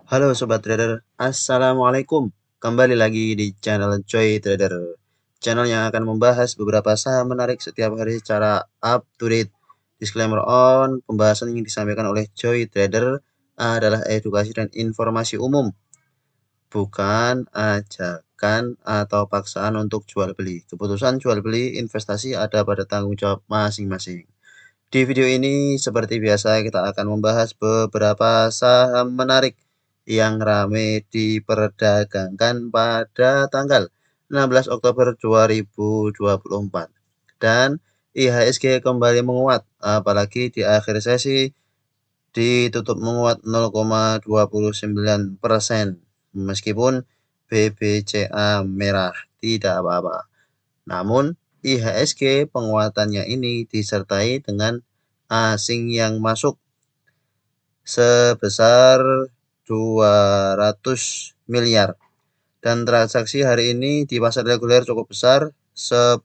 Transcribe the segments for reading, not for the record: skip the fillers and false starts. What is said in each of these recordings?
Halo Sobat Trader, Assalamualaikum. Kembali lagi di channel Choi Trader. Channel yang akan membahas beberapa saham menarik setiap hari secara up to date. Disclaimer on, pembahasan yang disampaikan oleh Choi Trader adalah edukasi dan informasi umum, bukan ajakan atau paksaan untuk jual beli. Keputusan jual beli investasi ada pada tanggung jawab masing-masing. Di video ini seperti biasa kita akan membahas beberapa saham menarik yang ramai diperdagangkan pada tanggal 16 Oktober 2024. Dan IHSG kembali menguat, apalagi di akhir sesi ditutup menguat 0,29%. Meskipun BBCA merah, tidak apa-apa. Namun IHSG penguatannya ini disertai dengan asing yang masuk sebesar 200 miliar. Dan transaksi hari ini di pasar reguler cukup besar, 10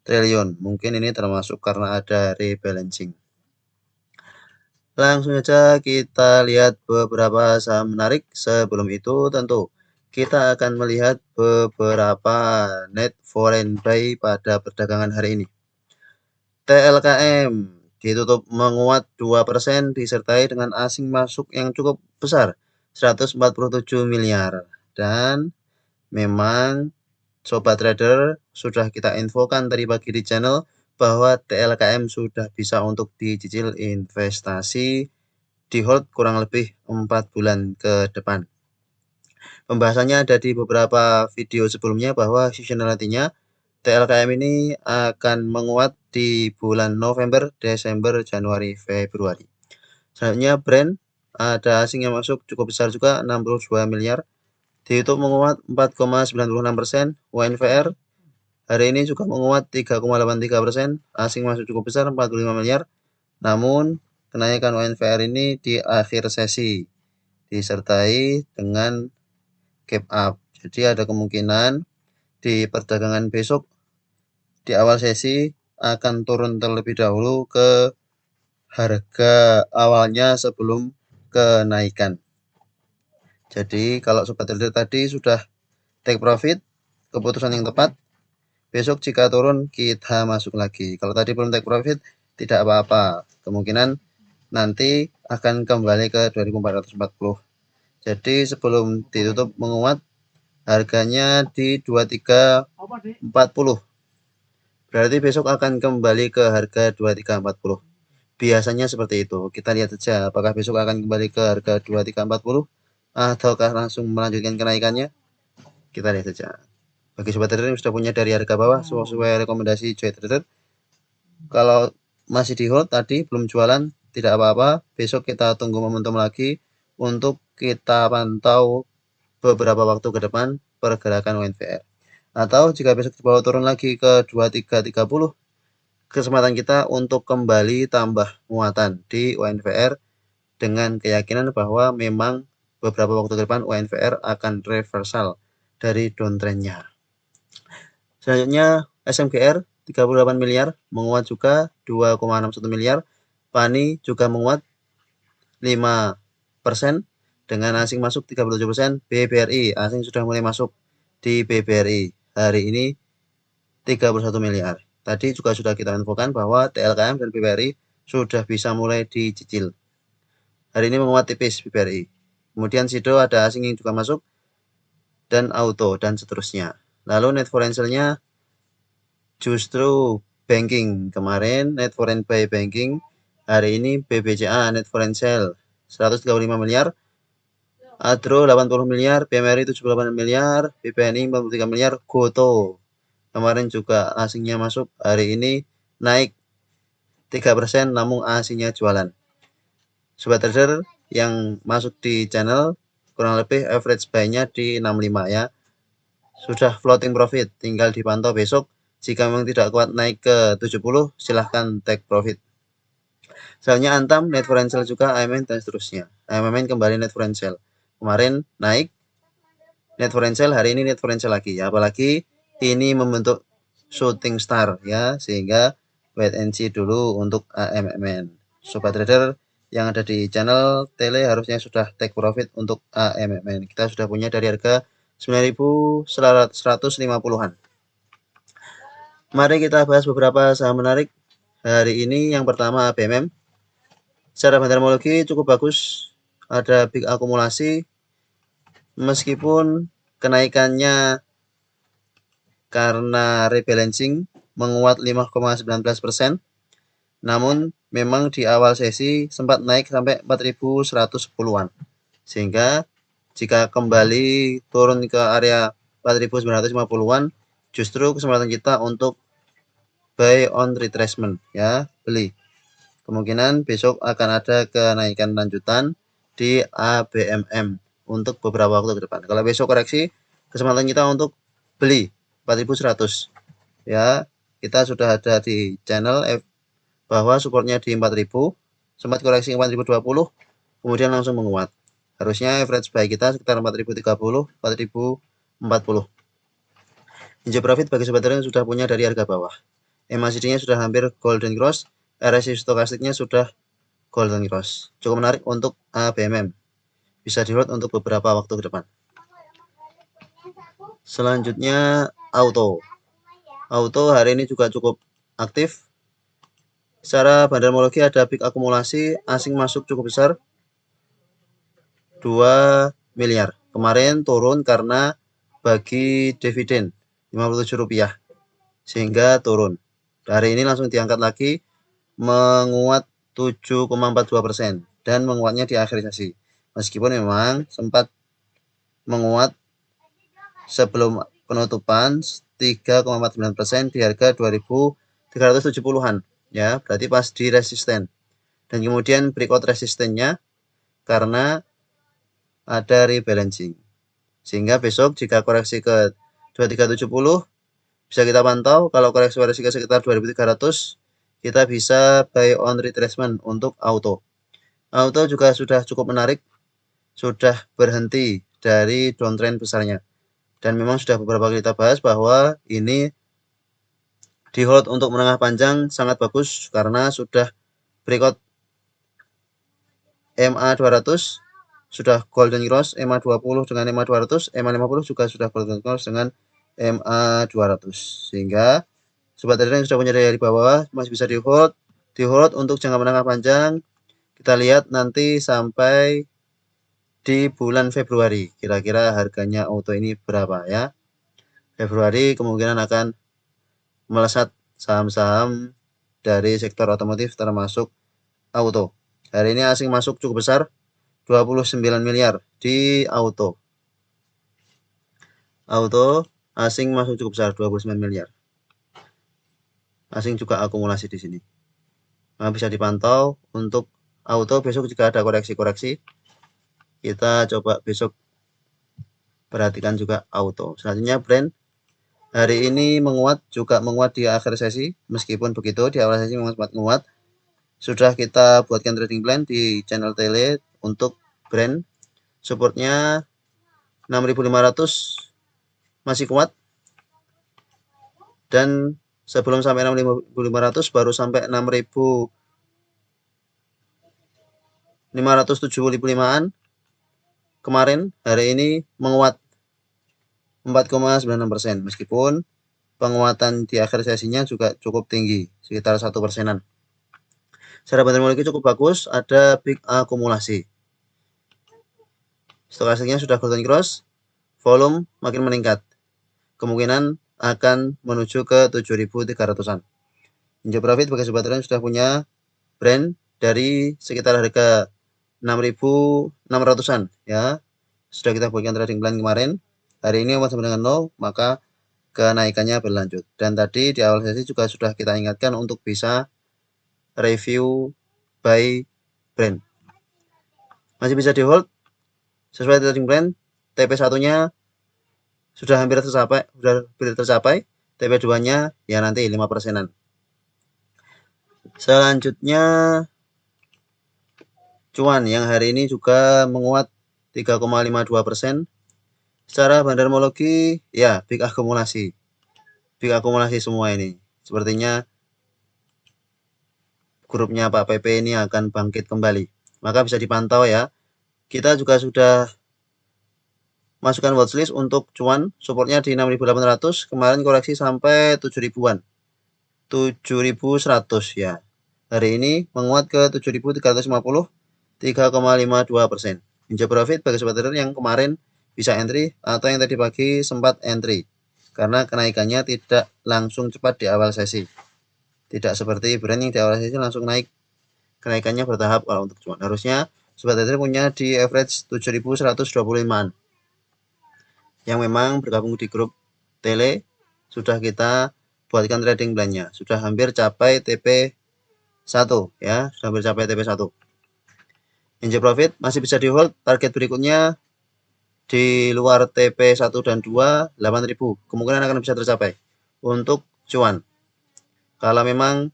triliun. Mungkin ini termasuk karena ada rebalancing. Langsung saja kita lihat beberapa saham menarik. Sebelum itu tentu kita akan melihat beberapa net foreign buy pada perdagangan hari ini. TLKM ditutup menguat 2% disertai dengan asing masuk yang cukup besar, 147 miliar. Dan memang Sobat Trader sudah kita infokan tadi pagi di channel bahwa TLKM sudah bisa untuk dicicil investasi di hold kurang lebih 4 bulan ke depan. Pembahasannya ada di beberapa video sebelumnya bahwa seasonality-nya TLKM ini akan menguat di bulan November, Desember, Januari, Februari. Selanjutnya brand ada asing yang masuk cukup besar juga, 62 miliar. Di YouTube menguat 4,96%. WNVR hari ini juga menguat 3,83%. Asing masuk cukup besar, 45 miliar. Namun kenaikan WNVR ini di akhir sesi disertai dengan gap up. Jadi ada kemungkinan di perdagangan besok di awal sesi akan turun terlebih dahulu ke harga awalnya sebelum kenaikan. Jadi kalau Sobat Trader tadi sudah take profit, keputusan yang tepat. Besok jika turun kita masuk lagi. Kalau tadi belum take profit tidak apa-apa. Kemungkinan nanti akan kembali ke 2440. Jadi sebelum ditutup menguat harganya di 2340. Berarti besok akan kembali ke harga 2340. Biasanya seperti itu. Kita lihat saja apakah besok akan kembali ke harga 2340 ataukah langsung melanjutkan kenaikannya. Kita lihat saja. Bagi Sobat Trader yang sudah punya dari harga bawah sesuai rekomendasi Choi Trader, kalau masih di hold tadi belum jualan tidak apa-apa. Besok kita tunggu momentum lagi untuk kita pantau beberapa waktu ke depan pergerakan WNVR. Atau jika besok dibawa turun lagi ke 2330, kesempatan kita untuk kembali tambah muatan di WNVR dengan keyakinan bahwa memang beberapa waktu ke depan WNVR akan reversal dari downtrendnya. Selanjutnya SMGR 38 miliar menguat juga 2,61 miliar. PANI juga menguat 5% dengan asing masuk 37%. BBRI asing sudah mulai masuk di BBRI hari ini 31 miliar. Tadi juga sudah kita infokan bahwa TLKM dan BBRI sudah bisa mulai dicicil. Hari ini menguat tipis BBRI. Kemudian Sido ada asing yang juga masuk dan auto dan seterusnya. Lalu net foreign-nya justru banking. Kemarin net foreign buy banking, hari ini BBCA net foreign sell 135 miliar. Adro 80 miliar, PMRI 78 miliar, BPNI 43 miliar, Goto kemarin juga asingnya masuk, hari ini naik 3% namun asingnya jualan. Sobat Trader yang masuk di channel kurang lebih average buy-nya di 65 ya. Sudah floating profit, tinggal dipantau besok. Jika memang tidak kuat naik ke 70, silahkan take profit. Selanjutnya Antam, net foreign sell juga, AMN dan seterusnya. AMN kembali net foreign sell. Kemarin naik net foreign sell, hari ini net foreign sell lagi ya. Apalagi ini membentuk shooting star ya, sehingga wait and see dulu untuk AMN. Sobat Trader yang ada di channel tele harusnya sudah take profit untuk AMMN. Kita sudah punya dari harga 9.150-an. Mari kita bahas beberapa saham menarik hari ini. Yang pertama ABMM. Secara fundamental cukup bagus, ada big akumulasi meskipun kenaikannya karena rebalancing menguat 5,19%. Namun memang di awal sesi sempat naik sampai 4.110-an. Sehingga jika kembali turun ke area 4.950-an, justru kesempatan kita untuk buy on retracement, ya, beli. Kemungkinan besok akan ada kenaikan lanjutan di ABMM untuk beberapa waktu ke depan. Kalau besok koreksi, kesempatan kita untuk beli 4.100. Ya, kita sudah ada di channel bahwa supportnya di 4.000, sempat koreksi 4.020, kemudian langsung menguat. Harusnya average buy kita sekitar 4.030, 4.040. Ninja profit bagi sobat trader yang sudah punya dari harga bawah. MACD-nya sudah hampir golden cross, RSI stokastiknya sudah golden cross. Cukup menarik untuk ABMM. Bisa di hold untuk beberapa waktu ke depan. Selanjutnya auto. Auto hari ini juga cukup aktif. Secara fundamental ada big akumulasi, asing masuk cukup besar, 2 miliar. Kemarin turun karena bagi dividen Rp57, sehingga turun. Hari ini langsung diangkat lagi, menguat 7,42% dan menguatnya di akhir sesi. Meskipun memang sempat menguat sebelum penutupan 3,49% di harga 2.370-an. Ya, berarti pas di resisten. Dan kemudian breakout resistennya karena ada rebalancing. Sehingga besok jika koreksi ke 2370 bisa kita pantau. Kalau koreksi ke sekitar 2300, kita bisa buy on retracement untuk auto. Auto juga sudah cukup menarik, sudah berhenti dari downtrend besarnya. Dan memang sudah beberapa kali kita bahas bahwa ini di hold untuk menengah panjang sangat bagus karena sudah breakout MA200, sudah golden cross, MA20 dengan MA200, MA50 juga sudah golden cross dengan MA200. Sehingga sobat trader yang sudah punya dari bawah masih bisa di hold untuk jangka menengah panjang. Kita lihat nanti sampai di bulan Februari kira-kira harganya auto ini berapa, ya. Februari kemungkinan akan melesat saham-saham dari sektor otomotif termasuk auto. Hari ini asing masuk cukup besar, 29 miliar di auto. Auto asing masuk cukup besar, 29 miliar. Asing juga akumulasi di sini. Nah, bisa dipantau untuk auto besok jika ada koreksi-koreksi. Kita coba besok perhatikan juga auto. Selanjutnya brand. Hari ini menguat, juga menguat di akhir sesi. Meskipun begitu, di awal sesi memang sempat menguat. Sudah kita buatkan trading plan di channel tele untuk brand. Supportnya 6.500 masih kuat. Dan sebelum sampai 6.500 baru sampai 6.575-an. Kemarin, hari ini menguat 4,96%, meskipun penguatan di akhir sesinya juga cukup tinggi, sekitar 1%-an. Secara fundamental cukup bagus, ada big akumulasi. Stokastiknya sudah golden cross, volume makin meningkat. Kemungkinan akan menuju ke 7.300-an. Ninja profit bagi sobat trader sudah punya brand dari sekitar harga 6.600-an, ya. Sudah kita buatkan trading plan kemarin. Hari ini sampai dengan 0, maka kenaikannya berlanjut. Dan tadi di awal sesi juga sudah kita ingatkan untuk bisa review by brand. Masih bisa di hold sesuai trading plan. TP1-nya sudah hampir tercapai. TP2-nya ya nanti 5%-an. Selanjutnya cuan yang hari ini juga menguat 3,52%. Secara bandarmologi, ya, big akumulasi. Big akumulasi semua ini. Sepertinya grupnya Pak PP ini akan bangkit kembali. maka bisa dipantau ya. Kita juga sudah masukkan watchlist untuk cuan, supportnya di 6.800, kemarin koreksi sampai 7.000-an. 7.100 ya. Hari ini menguat ke 7.350, 3,52%. Injak profit bagi sobat trader yang kemarin bisa entry atau yang tadi pagi sempat entry. Karena kenaikannya tidak langsung cepat di awal sesi. Tidak seperti brand yang di awal sesi langsung naik. Kenaikannya bertahap kalau untuk cuan. Harusnya sobat trader punya di average 7.125-an. Yang memang bergabung di grup tele sudah kita buatkan trading plan-nya. Sudah hampir capai TP 1 ya, sudah hampir capai TP 1. Injak profit masih bisa di hold, target berikutnya di luar TP 1 dan 2 8.000 kemungkinan akan bisa tercapai untuk cuan. Kalau memang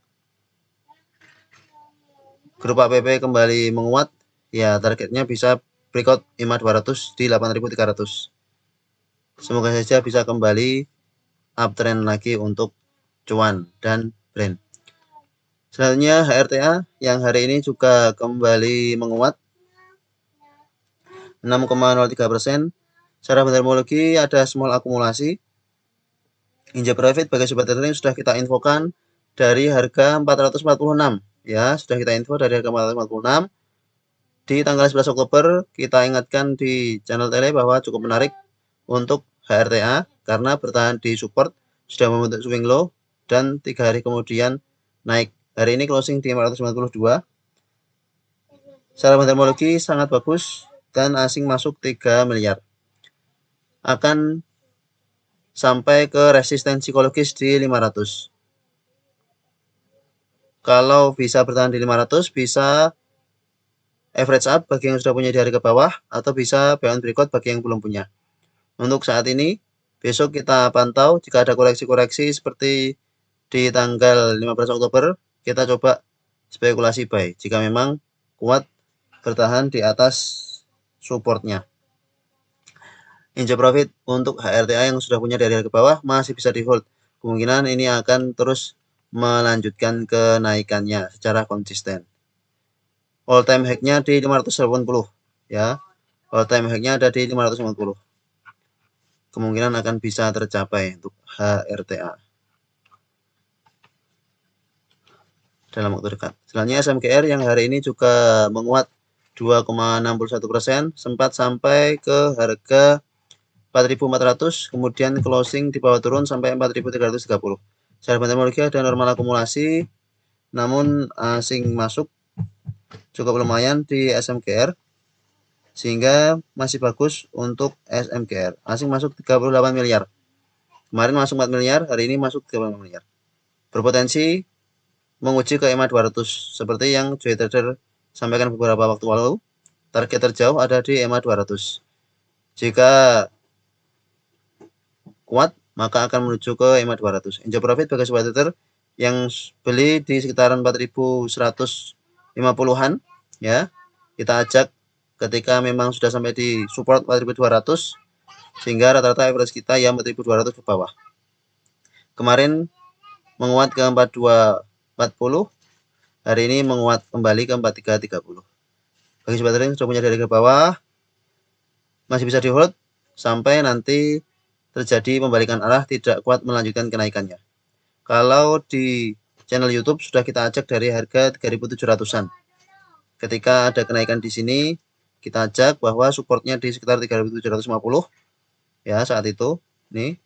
grup APP kembali menguat, ya targetnya bisa breakout EMA 200 di 8.300. Semoga saja bisa kembali uptrend lagi untuk cuan dan brand. Selanjutnya HRTA yang hari ini juga kembali menguat 6,03%. Secara fundamentologi ada small akumulasi. Injak profit bagi sobat trader sudah kita infokan dari harga 446 ya, sudah kita info dari harga 446 di tanggal 11 Oktober. Kita ingatkan di channel tele bahwa cukup menarik untuk HRTA karena bertahan di support, sudah membentuk swing low dan 3 hari kemudian naik. Hari ini closing di 492. Secara fundamentologi sangat bagus dan asing masuk 3 miliar. Akan sampai ke resisten psikologis di 500. Kalau bisa bertahan di 500, bisa average up bagi yang sudah punya di harga bawah, atau bisa buy on breakout bagi yang belum punya. Untuk saat ini, besok kita pantau jika ada koreksi-koreksi seperti di tanggal 15 Oktober, kita coba spekulasi buy jika memang kuat bertahan di atas supportnya. Injak profit untuk HRTA yang sudah punya dari harga bawah masih bisa di hold. Kemungkinan ini akan terus melanjutkan kenaikannya secara konsisten. All time high-nya di 580 ya. All time high-nya ada di 550. Kemungkinan akan bisa tercapai untuk HRTA dalam waktu dekat. Selanjutnya SMGR yang hari ini juga menguat 2,61%, sempat sampai ke harga 4.400, kemudian closing di bawah turun sampai 4.330. Secara fundamentologi ada normal akumulasi, namun asing masuk cukup lumayan di SMGR, sehingga masih bagus untuk SMGR. Asing masuk 38 miliar. Kemarin masuk 4 miliar, hari ini masuk 38 miliar. Berpotensi menguji ke EMA 200 seperti yang Joy Trader sampaikan beberapa waktu lalu. Target terjauh ada di EMA 200. Jika kuat, maka akan menuju ke EMA 200. Injak profit bagi sobat trader yang beli di sekitaran 4.150-an ya. Kita ajak ketika memang sudah sampai di support 4.200 sehingga rata-rata average kita yang 4.200 ke bawah. Kemarin menguat ke 4240, hari ini menguat kembali ke 4330. Bagi sobat trader yang sudah punya dari ke bawah masih bisa di hold sampai nanti terjadi pembalikan arah, tidak kuat melanjutkan kenaikannya. Kalau di channel YouTube sudah kita ajak dari harga 3.700-an. Ketika ada kenaikan di sini, kita ajak bahwa supportnya di sekitar 3.750 ya saat itu. Nih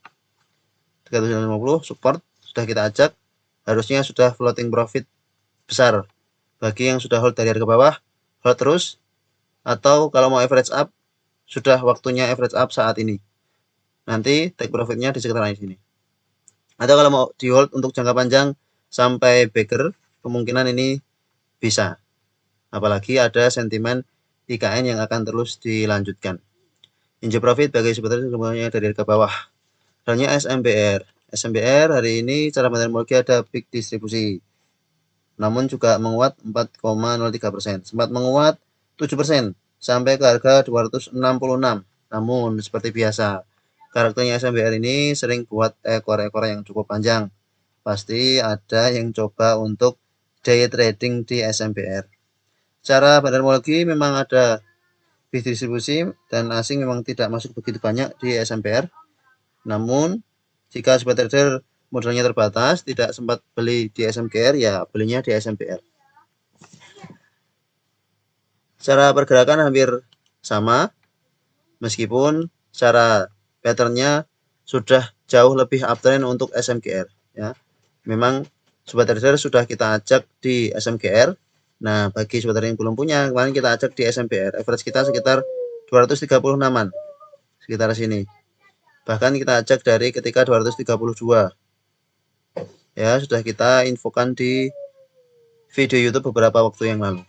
350 support sudah kita ajak, harusnya sudah floating profit besar bagi yang sudah hold dari harga bawah, hold terus, atau kalau mau average up sudah waktunya average up saat ini. Nanti take profitnya di sekitar sini. Atau kalau mau di hold untuk jangka panjang sampai backer, kemungkinan ini bisa. Apalagi ada sentimen IKN yang akan terus dilanjutkan. Injak profit bagi sebetulnya semuanya dari harga bawah. Selanjutnya SMBR. SMBR hari ini cara fundamentologi ada big distribusi. Namun juga menguat 4,03%. Sempat menguat 7% sampai ke harga 266. Namun seperti biasa, karakternya SMBR ini sering buat ekor-ekor yang cukup panjang. Pasti ada yang coba untuk day trading di SMBR. Secara bandarmologi memang ada big distribusi dan asing memang tidak masuk begitu banyak di SMPR. Namun jika sobat trader modalnya terbatas, tidak sempat beli di SMKR, ya belinya di SMPR. Secara pergerakan hampir sama, meskipun secara patternnya sudah jauh lebih uptrend untuk SMKR. Ya, memang sobat trader sudah kita ajak di SMKR. Nah, bagi sobat trader yang belum punya, kemarin kita ajak di SMPR. Average kita sekitar 236-an, sekitar sini. Bahkan kita ajak dari ketika 232. Ya, sudah kita infokan di video YouTube beberapa waktu yang lalu.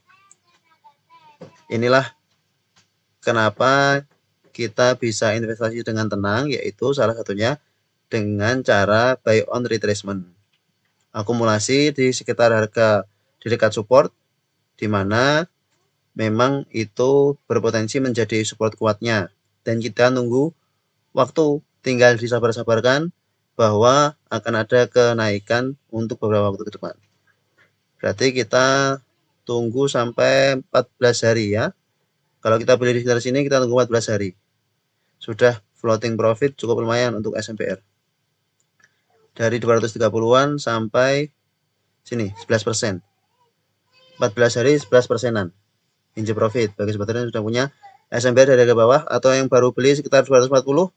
Inilah kenapa kita bisa investasi dengan tenang, yaitu salah satunya dengan cara buy on retracement. Akumulasi di sekitar harga di dekat support, di mana memang itu berpotensi menjadi support kuatnya. Dan kita nunggu waktu, tinggal disabar-sabarkan bahwa akan ada kenaikan untuk beberapa waktu ke depan. Berarti kita tunggu sampai 14 hari ya. Kalau kita beli di sekitar sini, kita tunggu 14 hari. Sudah floating profit cukup lumayan untuk SMPR. Dari 230-an sampai sini 11%. 14 hari 11%-an. Injek profit bagi sobat yang sudah punya SMPR dari harga bawah atau yang baru beli sekitar 240.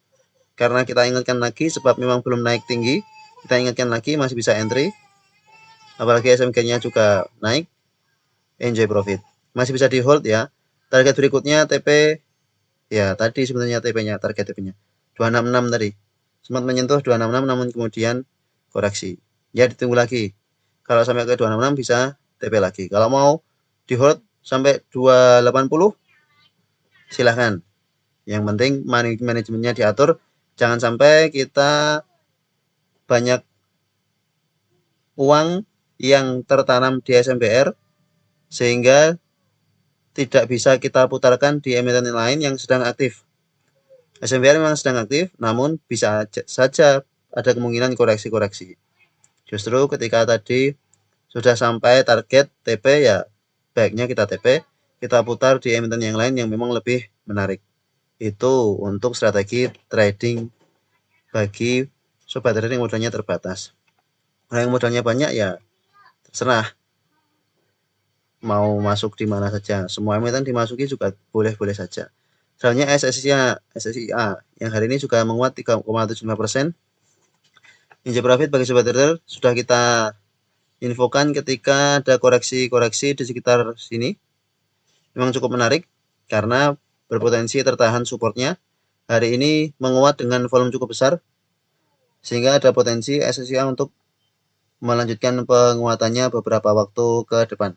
Karena kita ingatkan lagi sebab memang belum naik tinggi, kita ingatkan lagi masih bisa entry. Apalagi SMK-nya juga naik, enjoy profit. Masih bisa di hold ya. Target berikutnya TP ya tadi sebenarnya TP-nya, target TP-nya 266 tadi. Sempat menyentuh 266 namun kemudian koreksi. Ya ditunggu lagi. Kalau sampai ke 266 bisa TP lagi. Kalau mau di hold sampai 280 silahkan. Yang penting manajemennya diatur. Jangan sampai kita banyak uang yang tertanam di SMPR sehingga tidak bisa kita putarkan di emiten lain yang sedang aktif. SMPR memang sedang aktif, namun bisa saja ada kemungkinan koreksi-koreksi. Justru ketika tadi sudah sampai target TP, ya baiknya kita TP, kita putar di emiten yang lain yang memang lebih menarik. Itu untuk strategi trading bagi sobat trader yang modalnya terbatas. Kalau yang modalnya banyak ya terserah mau masuk di mana saja. Semua emiten dimasuki juga boleh-boleh saja. Soalnya SSIA yang hari ini juga menguat 3,75%. Injek profit bagi sobat trader sudah kita infokan ketika ada koreksi-koreksi di sekitar sini. Memang cukup menarik karena berpotensi tertahan supportnya. Hari ini menguat dengan volume cukup besar sehingga ada potensi SSIA untuk melanjutkan penguatannya beberapa waktu ke depan.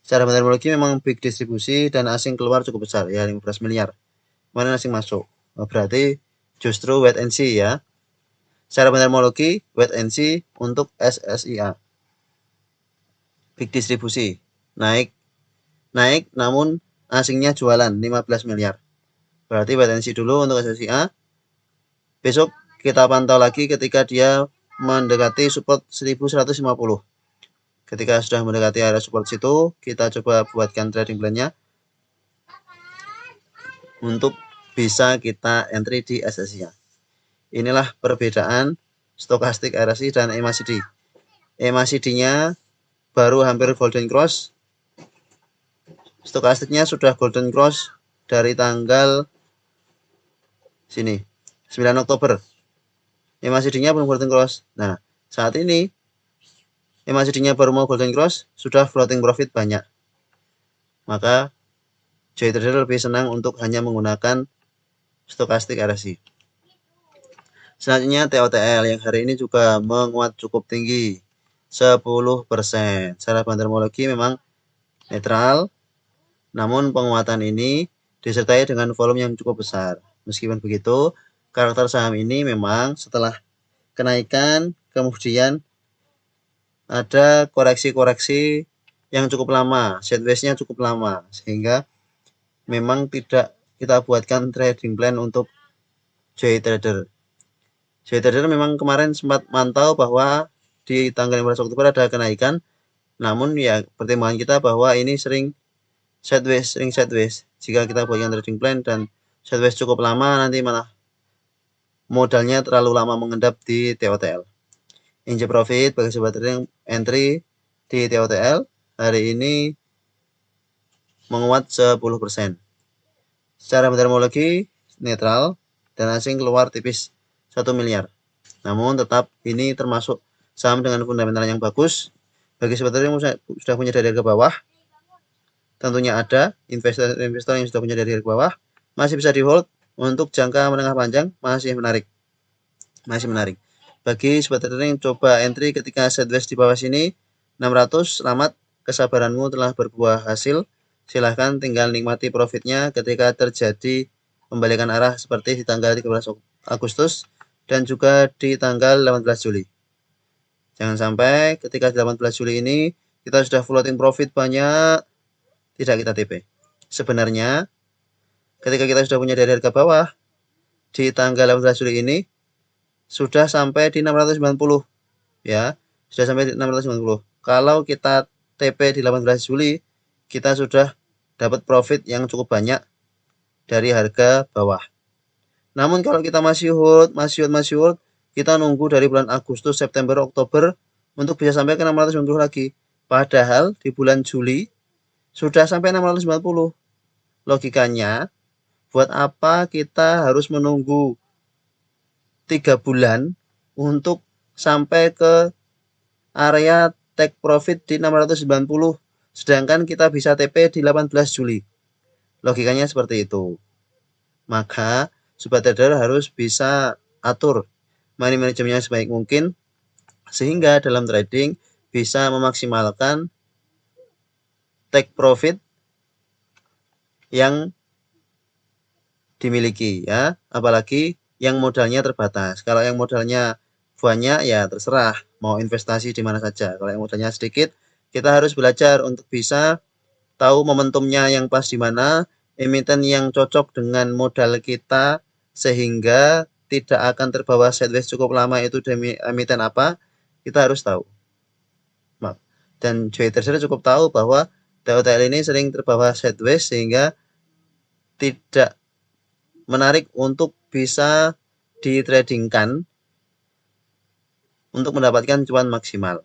Secara bandarmologi memang big distribusi dan asing keluar cukup besar ya 15 miliar. Mana asing masuk? Berarti justru wait and see ya. Secara bandarmologi wait and see untuk SSIA. Big distribusi naik namun asingnya jualan 15 miliar. Berarti wait and see dulu untuk SSIA. Besok kita pantau lagi ketika dia mendekati support 1150. Ketika sudah mendekati area support situ, kita coba buatkan trading plan-nya untuk bisa kita entry di SSIA. Inilah perbedaan stokastik RSI dan MACD. MACD-nya baru hampir golden cross. Stokastiknya sudah golden cross dari tanggal sini 9 Oktober. MACD-nya belum golden cross. Nah, saat ini MACD-nya baru mau golden cross, sudah floating profit banyak. Maka joy trader lebih senang untuk hanya menggunakan stokastik RSI. Selanjutnya TOTL yang hari ini juga menguat cukup tinggi 10%. Secara bandarmologi memang netral, namun penguatan ini disertai dengan volume yang cukup besar. Meskipun begitu, karakter saham ini memang setelah kenaikan kemudian ada koreksi-koreksi yang cukup lama, sideways-nya cukup lama, sehingga memang tidak kita buatkan trading plan untuk joy trader. Joy trader memang kemarin sempat mantau bahwa di tanggal 15 Oktober ada kenaikan, Namun ya pertimbangan kita bahwa ini sering sideways. Jika kita buatkan trading plan dan sideways cukup lama, nanti malah modalnya terlalu lama mengendap di TOTL. Injek profit bagi sobat trading entry di TOTL hari ini menguat 10%. Secara metodologi netral dan asing keluar tipis 1 miliar. Namun tetap ini termasuk saham dengan fundamental yang bagus. Bagi sobat trading yang sudah punya dari harga bawah, tentunya ada investor yang sudah punya dari harga bawah masih bisa di hold untuk jangka menengah panjang, masih menarik. Bagi sobat trading coba entry ketika sideways di bawah sini 600, selamat, kesabaranmu telah berbuah hasil. Silahkan tinggal nikmati profitnya ketika terjadi pembalikan arah seperti di tanggal 13 Agustus dan juga di tanggal 18 Juli. Jangan sampai ketika 18 Juli ini kita sudah floating profit banyak, tidak kita TP. Sebenarnya ketika kita sudah punya dari harga bawah di tanggal 18 Juli ini sudah sampai di 690 ya, sudah sampai di 690. Kalau kita TP di 18 Juli, kita sudah dapat profit yang cukup banyak dari harga bawah. Namun kalau kita masih hold, kita nunggu dari bulan Agustus, September, Oktober untuk bisa sampai ke 690 lagi. Padahal di bulan Juli sudah sampai 690. Logikanya, buat apa kita harus menunggu 3 bulan untuk sampai ke area take profit di 690, sedangkan kita bisa TP di 18 Juli. Logikanya seperti itu. Maka sobat trader harus bisa atur money manajemennya sebaik mungkin sehingga dalam trading bisa memaksimalkan take profit yang dimiliki ya, apalagi yang modalnya terbatas. Kalau yang modalnya banyak ya terserah mau investasi di mana saja. Kalau yang modalnya sedikit, kita harus belajar untuk bisa tahu momentumnya yang pas di mana, emiten yang cocok dengan modal kita sehingga tidak akan terbawa sideways cukup lama itu demi emiten apa, kita harus tahu. Dan Joy Trader cukup tahu bahwa TOTL ini sering terbawa sideways sehingga tidak menarik untuk bisa ditradingkan untuk mendapatkan cuan maksimal.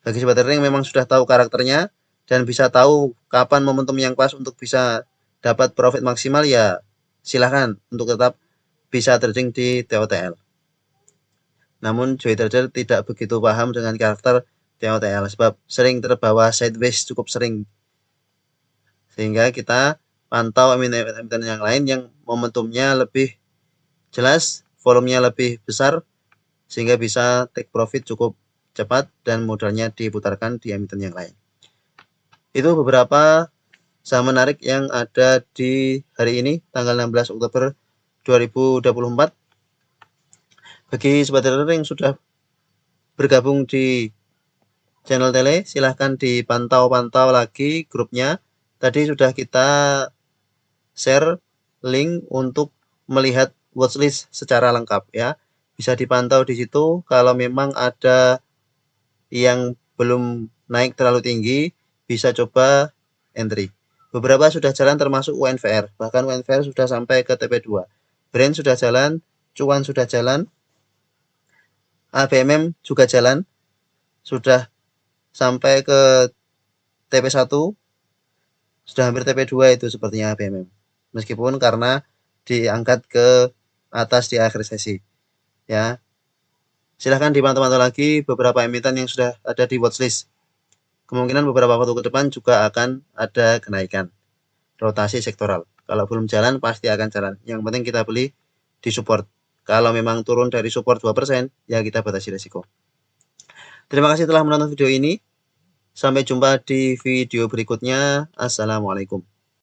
Bagi sobat trading memang sudah tahu karakternya dan bisa tahu kapan momentum yang pas untuk bisa dapat profit maksimal, ya silahkan untuk tetap bisa trading di TOTL. Namun Joy Trader tidak begitu paham dengan karakter TOTL sebab sering terbawa sideways cukup sering. Sehingga kita pantau emiten yang lain yang momentumnya lebih jelas, volumenya lebih besar sehingga bisa take profit cukup cepat dan modalnya diputarkan di emiten yang lain. Itu beberapa saham menarik yang ada di hari ini tanggal 16 Oktober 2024. Bagi sobat trader yang sudah bergabung di channel Tele, silahkan dipantau-pantau lagi grupnya. Tadi sudah kita share link untuk melihat watchlist secara lengkap ya. Bisa dipantau di situ. Kalau memang ada yang belum naik terlalu tinggi, bisa coba entry. Beberapa sudah jalan termasuk UNVR. Bahkan UNVR sudah sampai ke TP2. Brand sudah jalan, cuan sudah jalan, ABMM juga jalan, sudah sampai ke TP1, sudah hampir TP2 itu sepertinya ABMM. Meskipun karena diangkat ke atas di akhir sesi. Ya. Silahkan dipantau-pantau lagi beberapa emiten yang sudah ada di watchlist. Kemungkinan beberapa waktu ke depan juga akan ada kenaikan. Rotasi sektoral. Kalau belum jalan pasti akan jalan. Yang penting kita beli di support. Kalau memang turun dari support 2%, ya kita batasi risiko. Terima kasih telah menonton video ini. Sampai jumpa di video berikutnya. Assalamualaikum.